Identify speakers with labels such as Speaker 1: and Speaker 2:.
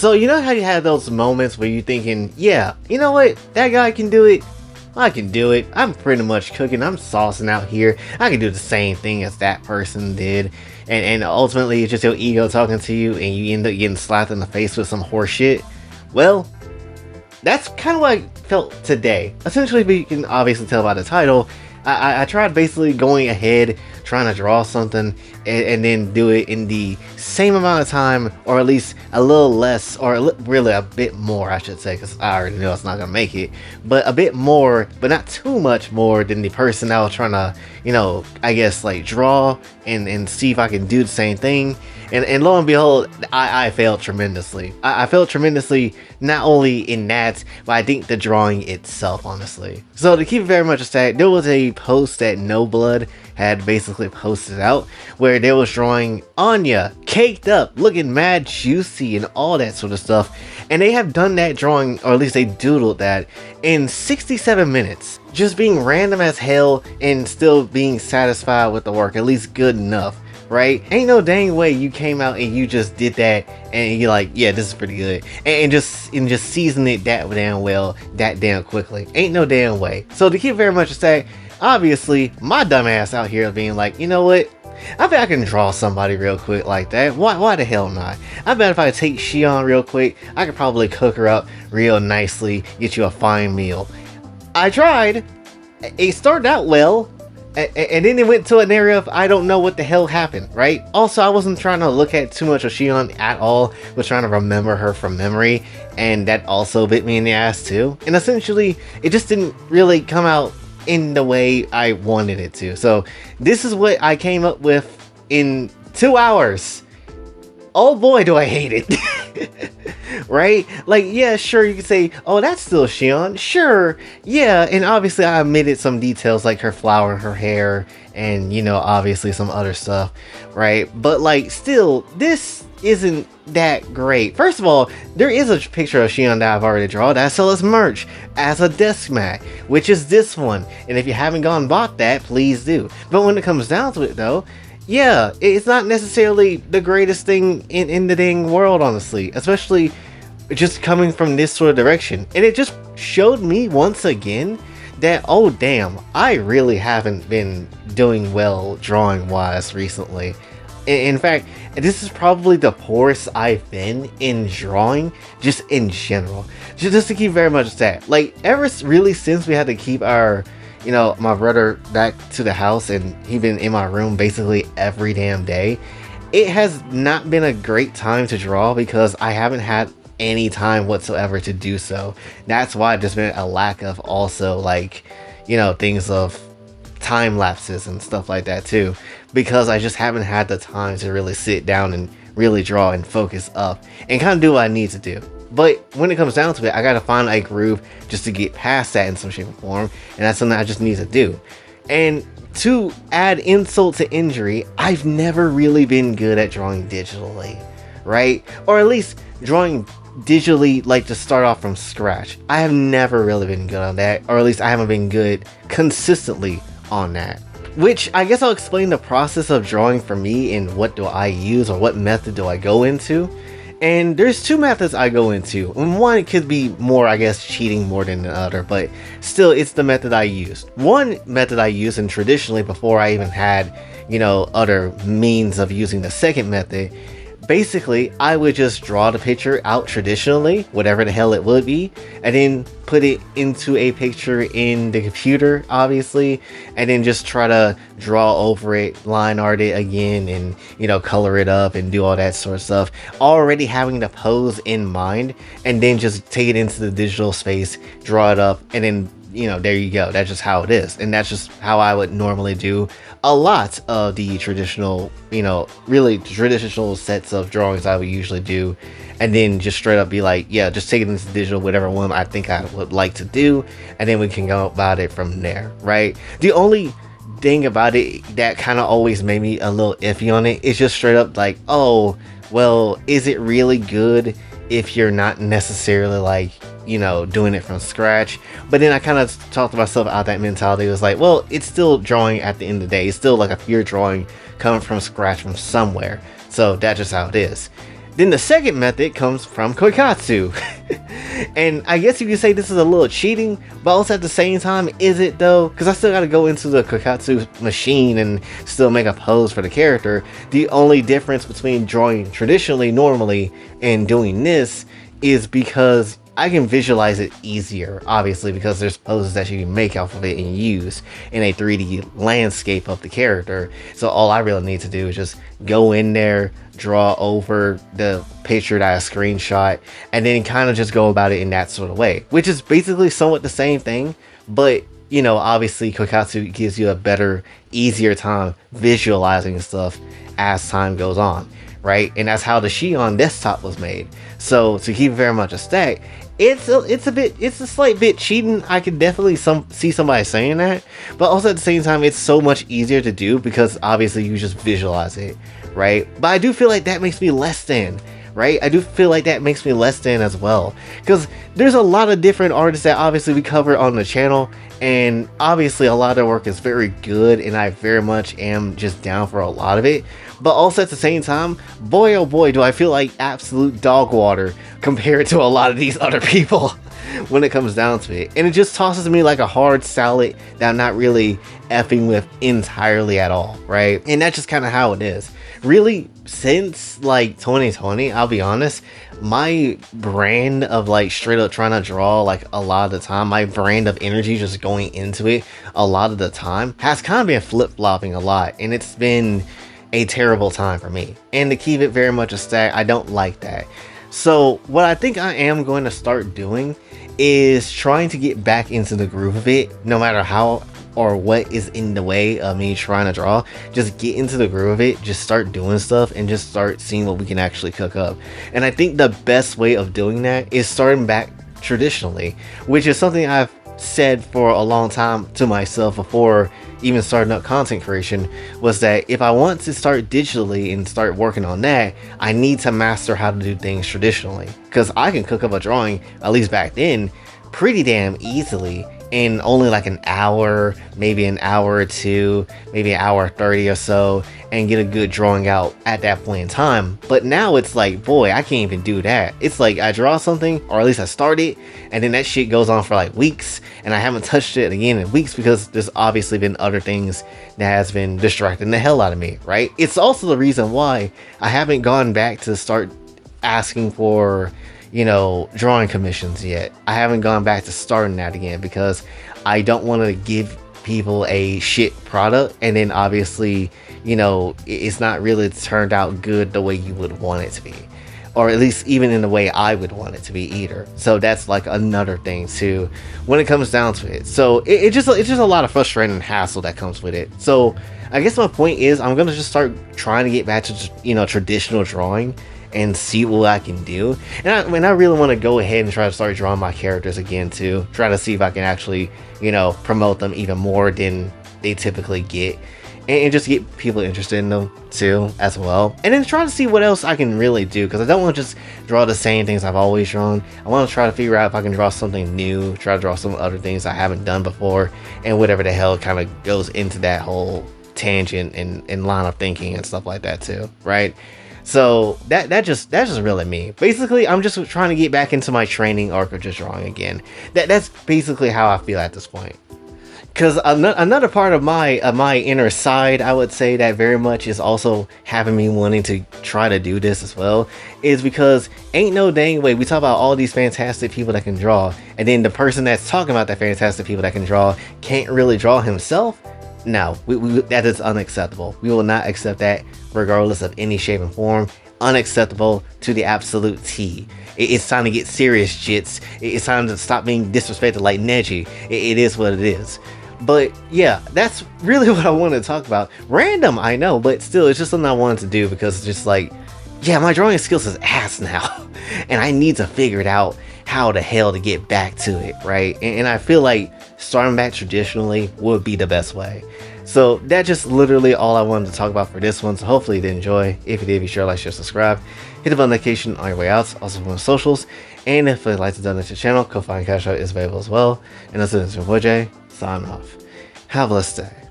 Speaker 1: So you know how you have those moments where you're thinking, yeah, you know what, that guy can do it, I can do it, I'm pretty much cooking, I'm saucing out here, I can do the same thing as that person did, and ultimately it's just your ego talking to you and you end up getting slapped in the face with some horse shit. Well, that's kind of what I felt today. Essentially, you can obviously tell by the title, I tried basically going ahead, trying to draw something, and then do it in the same amount of time, or at least a little less, or really a bit more, I should say, because I already know it's not going to make it, but a bit more, but not too much more than the person I was trying to, you know, I guess, like, draw, and see if I can do the same thing. And lo and behold, I failed tremendously. I failed tremendously, not only in that, but I think the drawing itself, honestly. So to keep it very much a stack, there was a post that No Blood had basically posted out, where they was drawing Anya, caked up, looking mad juicy and all that sort of stuff. And they have done that drawing, or at least they doodled that, in 67 minutes. Just being random as hell and still being satisfied with the work, at least good enough. Right? Ain't no dang way you came out and you just did that and you're like, yeah, this is pretty good, and just season it that damn well, that damn quickly. Ain't no damn way. So to keep very much a stack, obviously my dumb ass out here being like, you know what, I bet I can draw somebody real quick like that. Why the hell not? I bet if I take Shion real quick, I could probably cook her up real nicely, get you a fine meal. I tried. It started out well, and then it went to an area of I don't know what the hell happened, right? Also, I wasn't trying to look at too much of Shion at all, was trying to remember her from memory, and that also bit me in the ass too. And essentially, it just didn't really come out in the way I wanted it to. So this is what I came up with in 2 hours. Oh boy, do I hate it. Right? Like, yeah, sure, you can say, oh, that's still Shion. Sure, yeah, and obviously I omitted some details like her flower, her hair, and, you know, obviously some other stuff, right? But, like, still, this isn't that great. First of all, there is a picture of Shion that I've already drawn that I sell as merch, as a desk mat, which is this one. And if you haven't gone and bought that, please do. But when it comes down to it, though, yeah, it's not necessarily the greatest thing in the dang world, honestly. Especially just coming from this sort of direction. And it just showed me once again that, oh damn, I really haven't been doing well drawing-wise recently. In fact, this is probably the poorest I've been in drawing, just in general. Just to keep very much that. Like, ever really since we had to keep our, you know, my brother back to the house and he been in my room basically every damn day, it has not been a great time to draw because I haven't had any time whatsoever to do so. That's why there's been a lack of also, like, you know, things of time lapses and stuff like that too, because I just haven't had the time to really sit down and really draw and focus up and kind of do what I need to do. But when it comes down to it, I gotta find a groove just to get past that in some shape or form, and that's something I just need to do. And to add insult to injury, I've never really been good at drawing digitally, right? Or at least drawing digitally, like, to start off from scratch. I have never really been good on that, or at least I haven't been good consistently on that. Which I guess I'll explain the process of drawing for me and what do I use, or what method do I go into. And there's two methods I go into, and one could be more, I guess, cheating more than the other, but still, it's the method I used. One method I used, and traditionally before I even had, you know, other means of using the second method, basically I would just draw the picture out traditionally, whatever the hell it would be, and then put it into a picture in the computer, obviously, and then just try to draw over it, line art it again, and, you know, color it up and do all that sort of stuff, already having the pose in mind, and then just take it into the digital space, draw it up, and then, you know, there you go. That's just how it is. And that's just how I would normally do a lot of the traditional, you know, really traditional sets of drawings I would usually do. And then just straight up be like, yeah, just take it into digital, whatever one I think I would like to do. And then we can go about it from there, right? The only thing about it that kind of always made me a little iffy on it is just straight up like, oh, well, is it really good if you're not necessarily, like, you know, doing it from scratch? But then I kind of talked myself out that mentality. It was like, well, it's still drawing at the end of the day. It's still like a pure drawing coming from scratch from somewhere. So that's just how it is. Then the second method comes from Koikatsu. And I guess you could say this is a little cheating, but also at the same time, is it though? Because I still got to go into the Koikatsu machine and still make a pose for the character. The only difference between drawing traditionally, normally, and doing this is because I can visualize it easier, obviously, because there's poses that you can make off of it and use in a 3D landscape of the character. So all I really need to do is just go in there, draw over the picture that I screenshot, and then kind of just go about it in that sort of way, which is basically somewhat the same thing, but you know, obviously Koikatsu gives you a better, easier time visualizing stuff as time goes on, right? And that's how the Shion desktop was made. So to keep it very much a stack, it's a slight bit cheating. I can definitely see somebody saying that, but also at the same time, it's so much easier to do because obviously you just visualize it, right? But I do feel like that makes me less than, right? I do feel like that makes me less than as well, because there's a lot of different artists that obviously we cover on the channel, and obviously a lot of their work is very good, and I very much am just down for a lot of it. But also at the same time, boy oh boy, do I feel like absolute dog water compared to a lot of these other people when it comes down to it. And it just tosses me like a hard salad that I'm not really effing with entirely at all, right? And that's just kind of how it is. Really, since like 2020, I'll be honest, my brand of like straight up trying to draw like a lot of the time, my brand of energy just going into it a lot of the time has kind of been flip-flopping a lot, and it's been a terrible time for me. And to keep it very much a stack, I don't like that. So what I think I am going to start doing is trying to get back into the groove of it, no matter how or what is in the way of me trying to draw. Just get into the groove of it, just start doing stuff, and just start seeing what we can actually cook up. And I think the best way of doing that is starting back traditionally, which is something I've said for a long time to myself before even starting up content creation, was that if I want to start digitally and start working on that, I need to master how to do things traditionally, because I can cook up a drawing, at least back then, pretty damn easily in only like an hour, maybe an hour or two, maybe an hour 30 or so, and get a good drawing out at that point in time. But now it's like, boy, I can't even do that. It's like I draw something, or at least I start it, and then that shit goes on for like weeks, and I haven't touched it again in weeks because there's obviously been other things that has been distracting the hell out of me, right? It's also the reason why I haven't gone back to start asking for, you know, drawing commissions yet. I haven't gone back to starting that again because I don't want to give people a shit product and then obviously, you know, it's not really turned out good the way you would want it to be, or at least even in the way I would want it to be either. So that's like another thing too when it comes down to it. So it's just a lot of frustrating hassle that comes with it. So I guess my point is I'm gonna just start trying to get back to, you know, traditional drawing and see what I can do. And I really want to go ahead and try to start drawing my characters again too, try to see if I can actually, you know, promote them even more than they typically get, and just get people interested in them too as well. And then try to see what else I can really do, because I don't want to just draw the same things I've always drawn. I want to try to figure out if I can draw something new, try to draw some other things I haven't done before, and whatever the hell kind of goes into that whole tangent and line of thinking and stuff like that too, right? So that's just really me. Basically, I'm just trying to get back into my training arc of just drawing again. That's basically how I feel at this point. Because another part of my inner side, I would say, that very much is also having me wanting to try to do this as well, is because ain't no dang way we talk about all these fantastic people that can draw, and then the person that's talking about that fantastic people that can draw can't really draw himself. No, that is unacceptable. We will not accept that, regardless of any shape and form. Unacceptable to the absolute T. It's time to get serious, jits. It's time to stop being disrespected like Neji. It is what it is. But yeah, that's really what I wanted to talk about. Random, I know, but still, it's just something I wanted to do because it's just like, yeah, my drawing skills is ass now, and I need to figure it out how the hell to get back to it, right? And I feel like starting back traditionally would be the best way. So that's just literally all I wanted to talk about for this one. So hopefully you did enjoy. If you did, be sure to like, share, subscribe, hit the bell notification on your way out. Also on socials, and if you'd like to donate to the channel, Kofi and Cash Out is available as well. And that's it, it's your boy Jay, signing off. Have a blessed day.